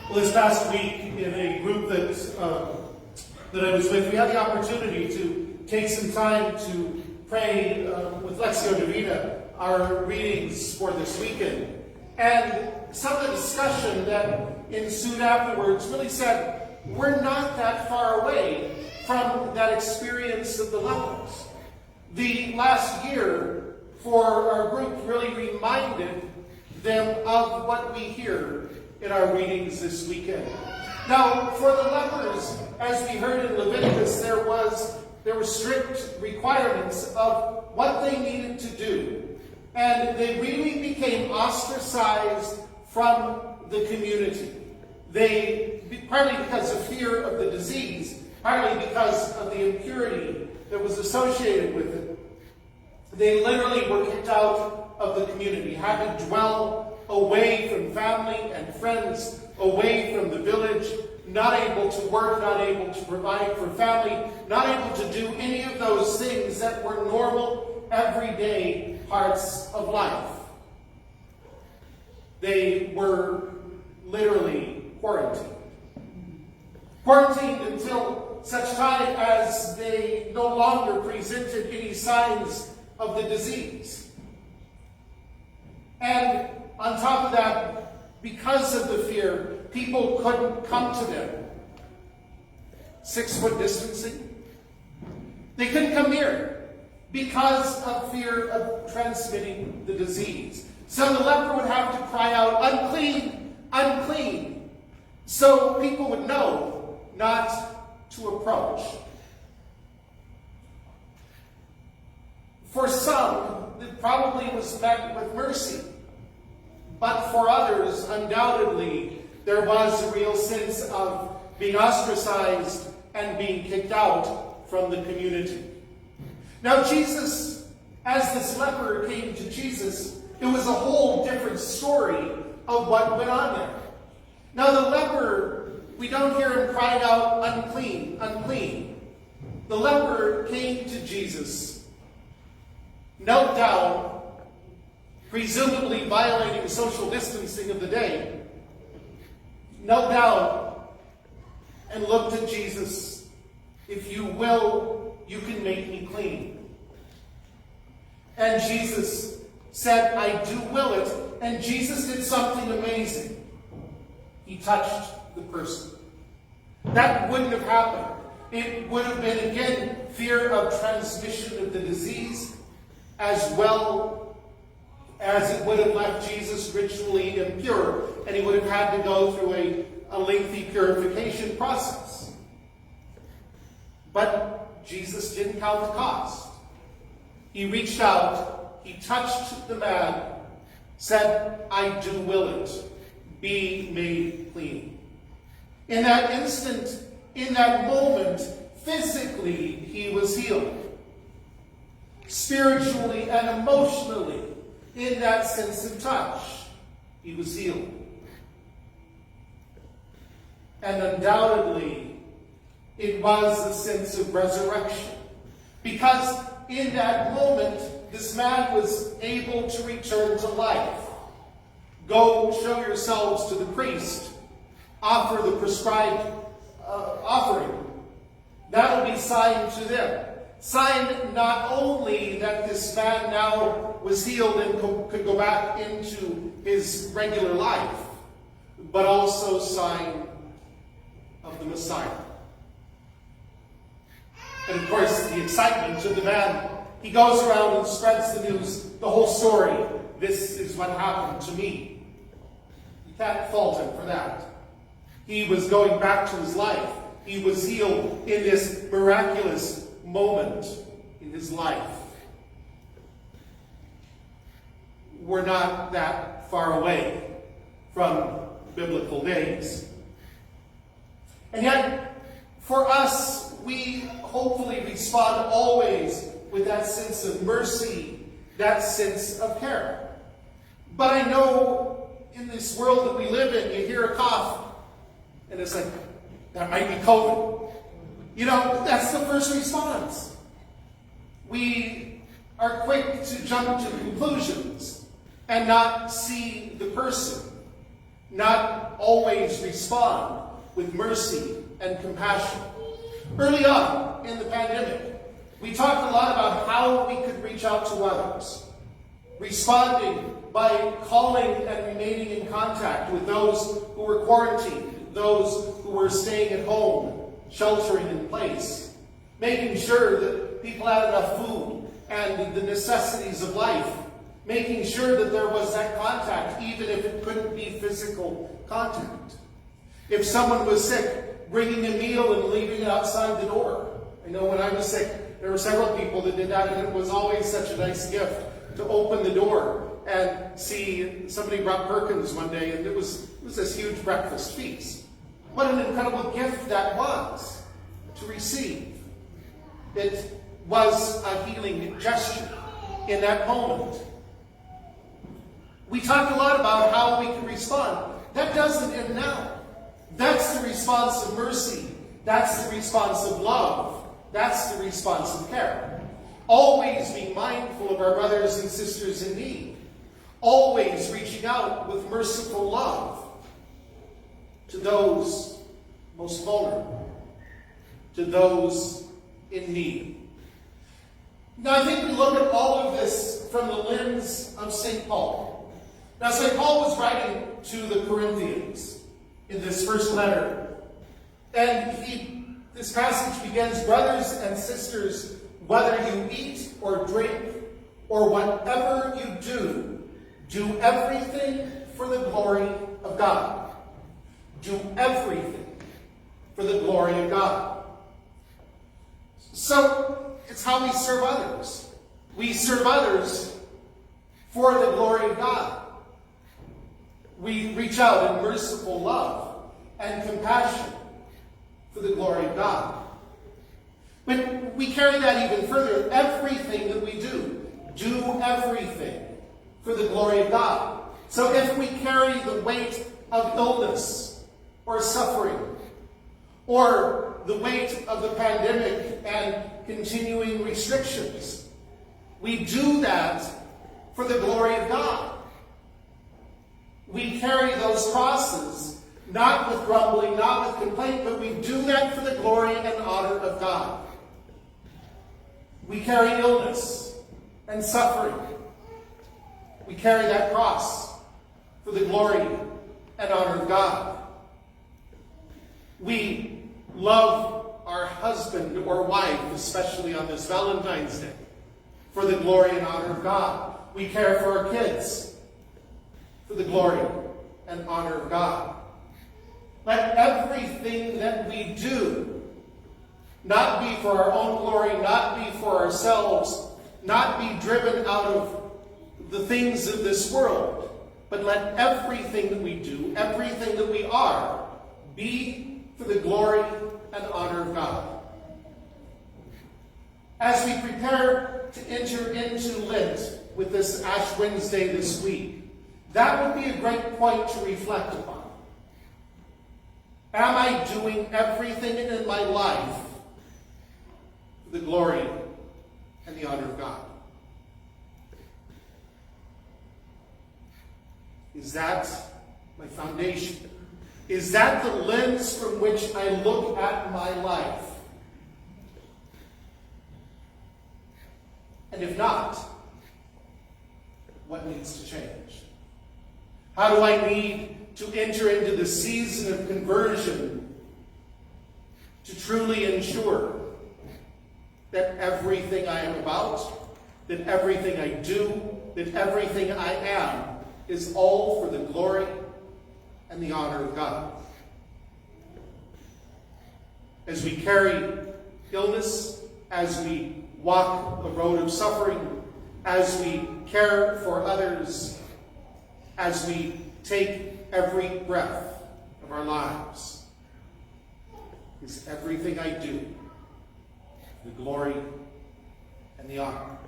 Well, this past week, in a group that I was with, we had the opportunity to take some time to pray with Lectio Divina, our readings for this weekend. And some of the discussion that ensued afterwards really said, we're not that far away from that experience of the lepers. The last year for our group really reminded them of what we hear in our readings this weekend. Now, for the lepers, as we heard in Leviticus, there were strict requirements of what they needed to do. And they really became ostracized from the community. Partly because of fear of the disease, partly because of the impurity that was associated with it. They literally were kicked out of the community, had to dwell away from family and friends, away from the village, not able to work, not able to provide for family, not able to do any of those things that were normal, everyday parts of life. They were literally quarantined. Quarantined until such time as they no longer presented any signs of the disease. And on top of that, because of the fear, people couldn't come to them. 6-foot distancing. They couldn't come near because of fear of transmitting the disease. So the leper would have to cry out, "Unclean, unclean," so people would know not to approach. For some, it probably was met with mercy. But for others, undoubtedly, there was a real sense of being ostracized and being kicked out from the community. Now Jesus, as this leper came to Jesus, it was a whole different story of what went on there. Now the leper, we don't hear him crying out, "Unclean, unclean." The leper came to Jesus, knelt down, presumably violating the social distancing of the day, knelt down and looked at Jesus. "If you will, you can make me clean." And Jesus said, "I do will it." And Jesus did something amazing. He touched the person. That wouldn't have happened. It would have been, again, fear of transmission of the disease, as well as it would have left Jesus ritually impure, and he would have had to go through a lengthy purification process. But Jesus didn't count the cost. He reached out, he touched the man, said, "I do will it. Be made clean." In that instant, in that moment, physically, he was healed. Spiritually and emotionally, in that sense of touch, he was healed. And undoubtedly, it was a sense of resurrection. Because in that moment, this man was able to return to life. Go show yourselves to the priest. Offer the prescribed offering. That'll be sign to them. Sign not only that this man now was healed and could go back into his regular life, but also sign of the Messiah. And of course, the excitement of the man, he goes around and spreads the news, the whole story. This is what happened to me. You can't fault him for that. He was going back to his life. He was healed in this miraculous moment in his life. We're not that far away from biblical days. And yet, for us, we hopefully respond always with that sense of mercy, that sense of care. But I know in this world that we live in, you hear a cough, and it's like, that might be COVID. You know, that's the first response. We are quick to jump to conclusions and not see the person, not always respond with mercy and compassion. Early on in the pandemic, we talked a lot about how we could reach out to others, responding by calling and remaining in contact with those who were quarantined, those who were staying at home, sheltering in place, making sure that people had enough food and the necessities of life, making sure that there was that contact, even if it couldn't be physical contact. If someone was sick, bringing a meal and leaving it outside the door. I know when I was sick, there were several people that did that, and it was always such a nice gift to open the door and see somebody brought Perkins one day, and it was this huge breakfast feast. What an incredible gift that was to receive. It was a healing gesture in that moment. We talked a lot about how we can respond. That doesn't end now. That's the response of mercy. That's the response of love. That's the response of care. Always being mindful of our brothers and sisters in need. Always reaching out with merciful love to those most vulnerable, to those in need. Now, I think we look at all of this from the lens of St. Paul. Now, St. Paul was writing to the Corinthians in this first letter. And this passage begins, brothers and sisters, whether you eat or drink or whatever you do everything for the glory of God. Do everything for the glory of God. So, it's how we serve others. We serve others for the glory of God. We reach out in merciful love and compassion for the glory of God. But we carry that even further. Everything that we do everything for the glory of God. So if we carry the weight of illness or suffering, or the weight of the pandemic and continuing restrictions, we do that for the glory of God. We carry those crosses, not with grumbling, not with complaint, but we do that for the glory and honor of God. We carry illness and suffering. We carry that cross for the glory and honor of God. We love our husband or wife, especially on this Valentine's Day, for the glory and honor of God. We care for our kids for the glory and honor of God. Let everything that we do not be for our own glory, not be for ourselves, not be driven out of the things of this world, but let everything that we do, everything that we are, be for the glory and honor of God. As we prepare to enter into Lent with this Ash Wednesday this week, that would be a great point to reflect upon. Am I doing everything in my life for the glory and the honor of God? Is that my foundation? Is that the lens from which I look at my life? And if not, what needs to change? How do I need to enter into the season of conversion to truly ensure that everything I am about, that everything I do, that everything I am is all for the glory and the honor of God? As we carry illness, as we walk the road of suffering, as we care for others, as we take every breath of our lives, is everything I do the glory and the honor